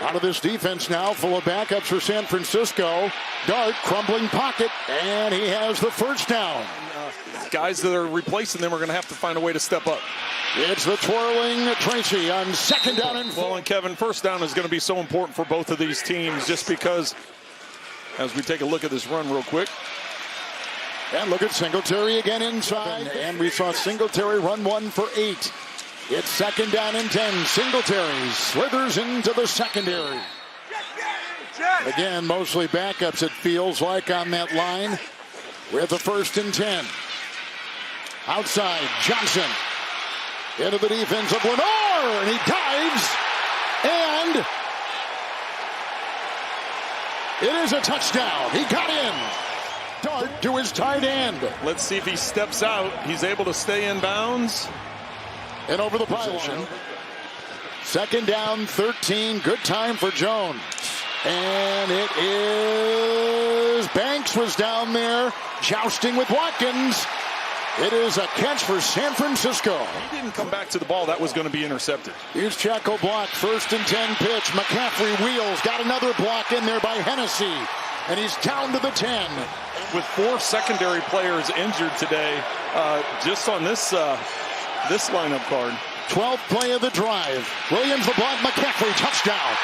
Out of this defense now, full of backups for San Francisco. Dart, crumbling pocket, and he has the first down. Guys that are replacing them are going to have to find a way to step up. It's the twirling Tracy on second down and well, and Kevin, first down is going to be so important for both of these teams just because, as we take a look at this run real quick. And look at Singletary again inside. And we saw Singletary run 1 for 8. It's second down and 10. Singletary slithers into the secondary. Again, mostly backups, it feels like, on that line. With the first and 10. Outside, Johnson. Into the defense of Lenore, and he dives. And it is a touchdown. He got in. Dart to his tight end. Let's see if he steps out. He's able to stay in bounds. And over the pylon. Second down, 13. Good time for Jones. And it is Banks was down there jousting with Watkins. It is a catch for San Francisco. He didn't come back to the ball. That was going to be intercepted. Here's Chaco block. First and 10 pitch. McCaffrey wheels. Got another block in there by Hennessy. And he's down to the 10. With 4 secondary players injured today, just on this lineup card. 12th play of the drive. Williams the block. McCaffrey touchdown.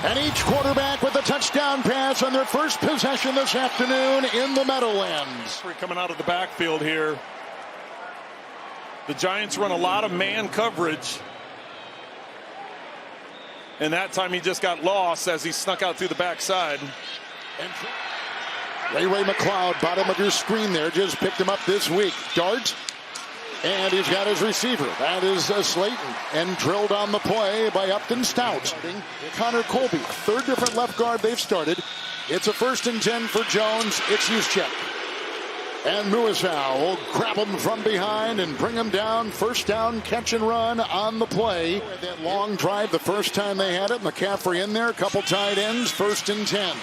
And each quarterback with a touchdown pass on their first possession this afternoon in the Meadowlands. Coming out of the backfield here. The Giants run a lot of man coverage. And that time he just got lost as he snuck out through the backside. Ray McLeod, bottom of your screen there, just picked him up this week. Dart. And he's got his receiver. That is Slayton. And drilled on the play by Upton Stout. Connor Colby, third different left guard they've started. It's a first and 10 for Jones. It's Juszczyk. And Muasau will grab him from behind and bring him down. First down, catch and run on the play. That long drive the first time they had it. McCaffrey in there, a couple tight ends. First and 10.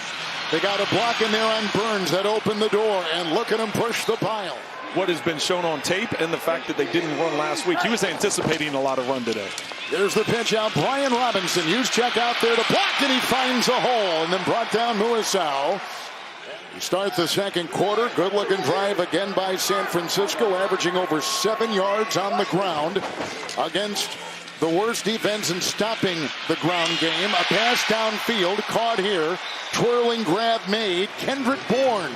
They got a block in there on Burns that opened the door. And look at him push the pile. What has been shown on tape and the fact that they didn't run last week. He was anticipating a lot of run today. There's the pitch out. Brian Robinson. Juszczyk out there to block, and he finds a hole and then brought down Muasau. We start the second quarter. Good-looking drive again by San Francisco, averaging over 7 yards on the ground against the worst defense in stopping the ground game. A pass downfield, caught here. Twirling grab made. Kendrick Bourne.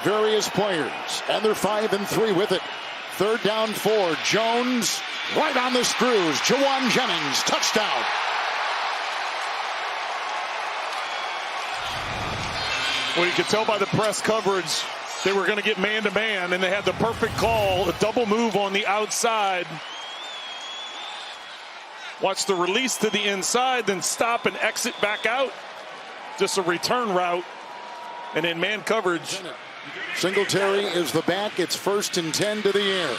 Various players, and they're 5 and 3 with it. Third down 4. Jones right on the screws. Jawan Jennings, touchdown. Well, you could tell by the press coverage they were going to get man-to-man, and they had the perfect call, a double move on the outside. Watch the release to the inside, then stop and exit back out. Just a return route, and in man coverage. Singletary is the back. It's first and 10 to the air.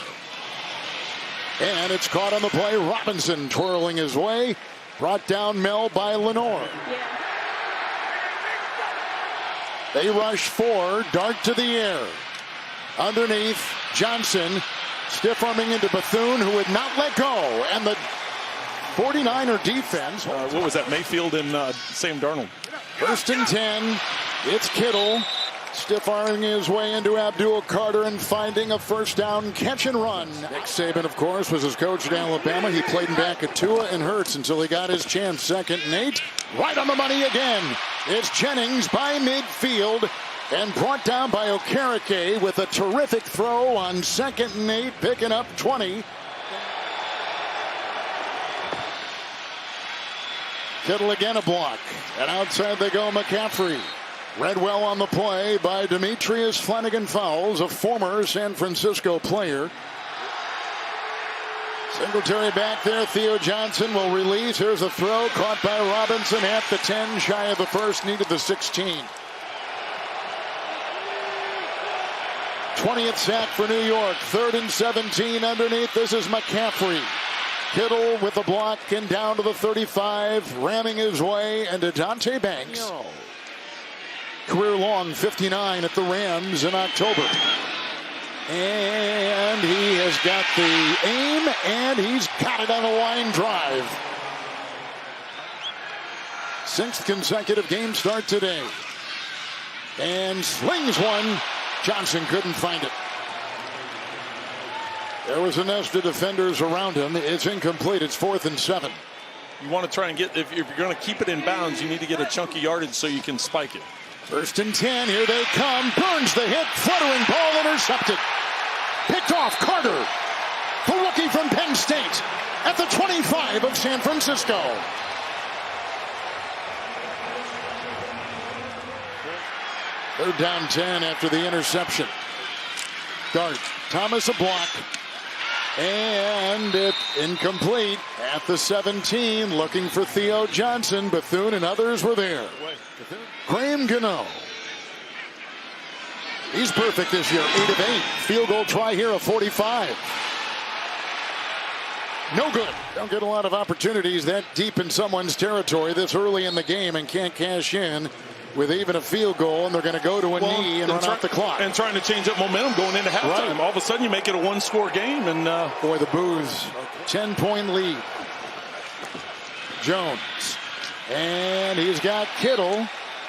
And it's caught on the play. Robinson twirling his way. Brought down Mel by Lenore. They rush 4. Dart to the air. Underneath, Johnson. Stiff arming into Bethune, who would not let go. And the 49er defense. What was that, Mayfield and Sam Darnold? First and 10. It's Kittle. Stiff arming his way into Abdul Carter and finding a first down catch and run. Nick Saban, of course, was his coach at Alabama. He played him back at Tua and Hurts until he got his chance. Second and 8. Right on the money again. It's Jennings by midfield and brought down by Okereke with a terrific throw on second and 8, picking up 20. Kittle again a block. And outside they go, McCaffrey. Read well on the play by Demetrius Flanagan-Fowles, a former San Francisco player. Singletary back there. Theo Johnson will release. Here's a throw caught by Robinson at the 10, shy of the first, needed the 16. 20th sack for New York. 3rd and 17 underneath. This is McCaffrey. Kittle with the block and down to the 35, ramming his way, and Dante Banks. Career long 59 at the Rams in October. And he has got the aim, and he's got it on a line drive. 6th consecutive game start today. And slings one. Johnson couldn't find it. There was a nest of defenders around him. It's incomplete. It's 4th and 7. You want to try and get, if you're going to keep it in bounds, you need to get a chunky yardage so you can spike it. 1st and 10. Here they come. Burns the hit. Fluttering ball intercepted. Picked off. Carter, the rookie from Penn State, at the 25 of San Francisco. Third down 10 after the interception. Dart. Thomas a block. And it incomplete at the 17, looking for Theo Johnson. Bethune and others were there. Graham Gano. He's perfect this year, 8 of 8. Field goal try here of 45. No good. Don't get a lot of opportunities that deep in someone's territory this early in the game and can't cash in with even a field goal, and they're going to go to a knee and run out the clock. And trying to change up momentum going into halftime. Right. All of a sudden you make it a 1-score game. And boy, the Booze, 10-point lead. Jones. And he's got Kittle.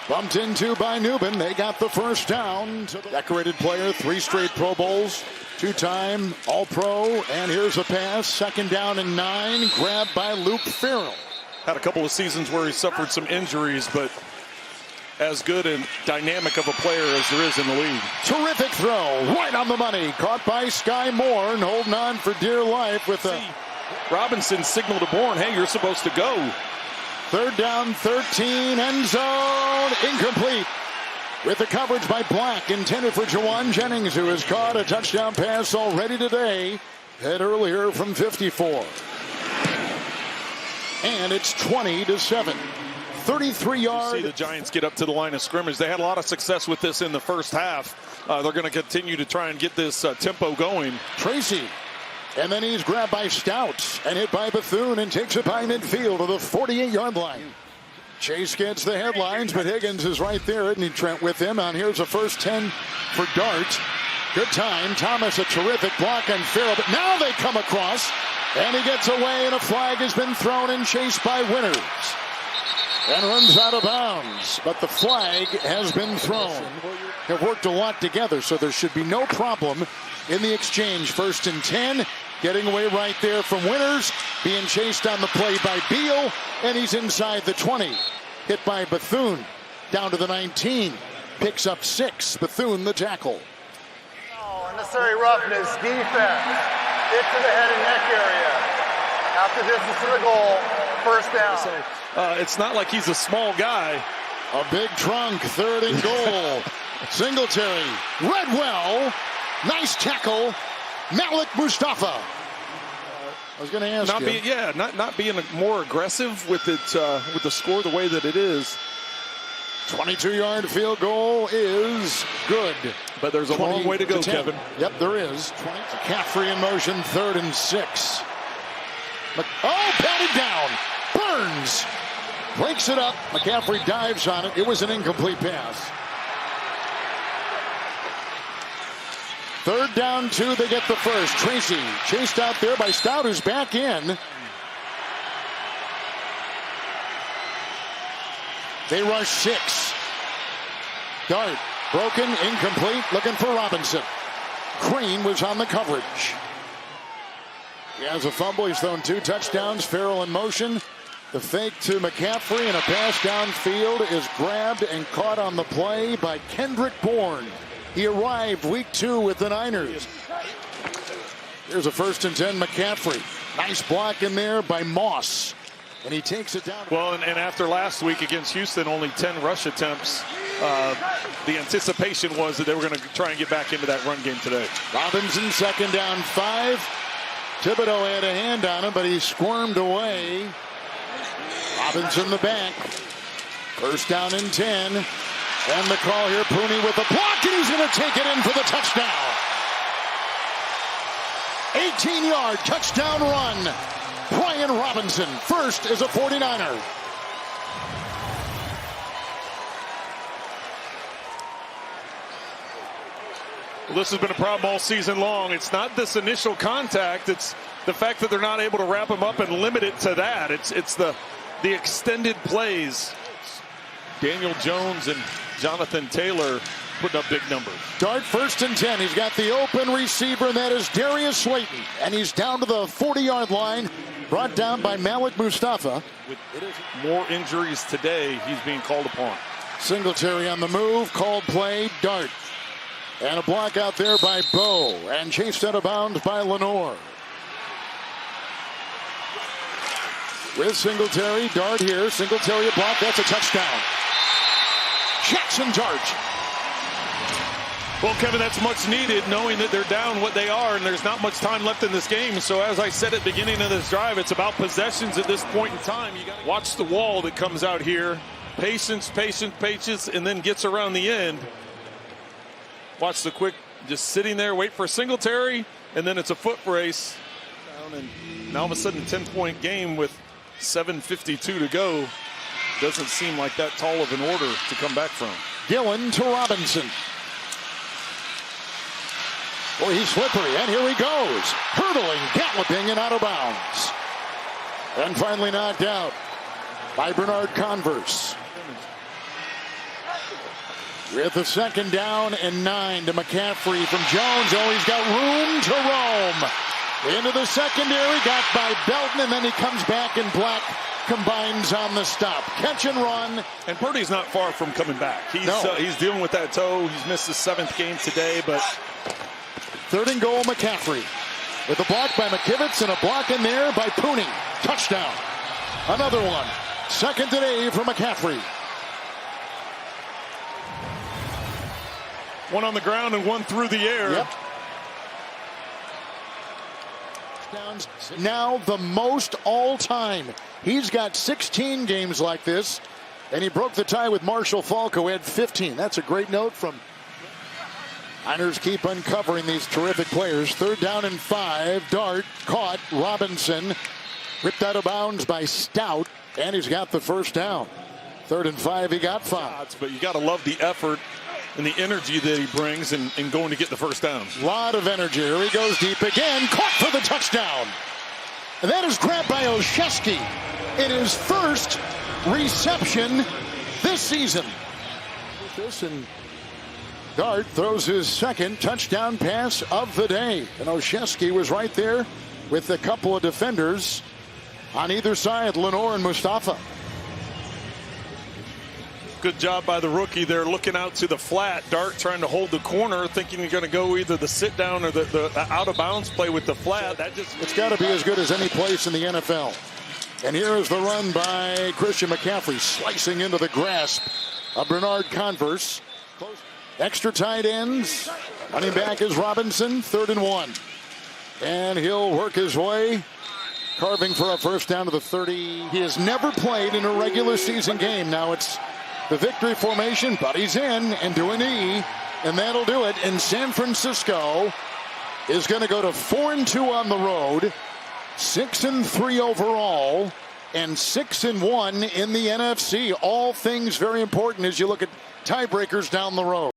Bumped into by Newman. They got the first down. Decorated player, 3 straight Pro Bowls. 2-time All-Pro. And here's a pass. 2nd down and 9. Grabbed by Luke Farrell. Had a couple of seasons where he suffered some injuries, but as good and dynamic of a player as there is in the league. Terrific throw, right on the money. Caught by Sky Moore and holding on for dear life with a... Robinson signaled to Bourne, hey, you're supposed to go. 3rd down, 13, end zone, incomplete. With the coverage by Black, intended for Jawan Jennings, who has caught a touchdown pass already today. Had earlier from 54. And it's 20-7. 33 yards. See the Giants get up to the line of scrimmage. They had a lot of success with this in the first half. They're going to continue to try and get this tempo going. Tracy. And then he's grabbed by Stout and hit by Bethune and takes it by midfield to the 48-yard line. Chase gets the headlines, but Higgins is right there, isn't he, Trent, with him? And here's a first 10 for Dart. Good time. Thomas, a terrific block on Farrell, but now they come across, and he gets away, and a flag has been thrown and chased by Winters. And runs out of bounds, but the flag has been thrown. Have worked a lot together, so there should be no problem in the exchange. 1st and 10, getting away right there from Winters, being chased on the play by Beal, and he's inside the 20. Hit by Bethune, down to the 19, picks up 6. Bethune the tackle. Oh, unnecessary roughness, defense, hit to the head and neck area. Half the distance to the goal, 1st down. It's not like he's a small guy. A big trunk, 3rd and goal. Singletary, Redwell, nice tackle. Malik Mustafa. I was going to ask not being more aggressive with it, with the score the way that it is. 22-yard field goal is good. But there's a long way to go, Kevin. Yep, there is. McCaffrey in motion, 3rd and 6. Patted down. Burns breaks it up. McCaffrey dives on it. It was an incomplete pass. 3rd down 2. They get the first. Tracy chased out there by Stout, who's back in. They rush 6. Dart broken, incomplete, looking for Robinson. Crane was on the coverage. He has a fumble. He's thrown 2 touchdowns. Farrell in motion. The fake to McCaffrey, and a pass downfield is grabbed and caught on the play by Kendrick Bourne. He arrived week 2 with the Niners. Here's a 1st and 10, McCaffrey. Nice block in there by Moss. And he takes it down. Well, and after last week against Houston, only 10 rush attempts. The anticipation was that they were going to try and get back into that run game today. Robinson, 2nd down 5. Thibodeau had a hand on him, but he squirmed away. Robinson the back. 1st down and 10. And the call here, Pooney with the block, and he's going to take it in for the touchdown. 18-yard touchdown run. Brian Robinson, first as a 49er. Well, this has been a problem all season long. It's not this initial contact. It's the fact that they're not able to wrap him up and limit it to that. It's the extended plays. Daniel Jones and Jonathan Taylor putting up big numbers. Dart 1st and 10. He's got the open receiver, and that is Darius Slayton. And he's down to the 40-yard line, brought down by Malik Mustafa. With more injuries today, he's being called upon. Singletary on the move, called play, Dart. And a block out there by Bowe, and chased out of bounds by Lenore. With Singletary, Dart here. Singletary a block, that's a touchdown. Jackson Dart. Well, Kevin, that's much needed, knowing that they're down what they are, and there's not much time left in this game. So as I said at the beginning of this drive, it's about possessions at this point in time. You got to watch the wall that comes out here. Patience, patience, patience, and then gets around the end. Watch the quick, just sitting there, wait for Singletary, and then it's a foot race. And now all of a sudden, a 10-point game with 7:52 to go. Doesn't seem like that tall of an order to come back from. Gillen to Robinson. Boy, he's slippery, and here he goes. Hurdling, galloping, and out of bounds. And finally knocked out by Bernard Converse. With the 2nd down and 9 to McCaffrey from Jones. Oh, he's got room to roam. Into the secondary, got by Belton, and then he comes back, and Black combines on the stop. Catch and run. And Purdy's not far from coming back. He's dealing with that toe. He's missed his 7th game today, but 3rd and goal, McCaffrey. With a block by McKivitz and a block in there by Pooney. Touchdown. Another one. 2nd today for McCaffrey. One on the ground and one through the air. Yep. Now the most all time. He's got 16 games like this, and he broke the tie with Marshall Falk, who had 15. That's a great note from Niners. Keep uncovering these terrific players. 3rd down and 5. Dart caught. Robinson ripped out of bounds by Stout, and he's got the 1st down. 3rd and 5. He got 5. But you got to love the effort and the energy that he brings in going to get the 1st down. A lot of energy. Here he goes deep again. Caught for the touchdown. And that is grabbed by Olszewski in his 1st reception this season. And Dart throws his 2nd touchdown pass of the day. And Olszewski was right there with a couple of defenders on either side, Lenore and Mustafa. Good job by the rookie there, looking out to the flat. Dart trying to hold the corner, thinking he's going to go either the sit down or the out of bounds play with the flat. It's got to be as good as any place in the NFL. And here is the run by Christian McCaffrey, slicing into the grasp of Bernard Converse. Extra tight ends. Running back is Robinson. 3rd and 1. And he'll work his way, carving for a 1st down to the 30. He has never played in a regular season game. Now it's the victory formation, but he's in and do a knee, and that'll do it. And San Francisco is going to go to 4-2 on the road, 6-3 overall, and 6-1 in the NFC. All things very important as you look at tiebreakers down the road.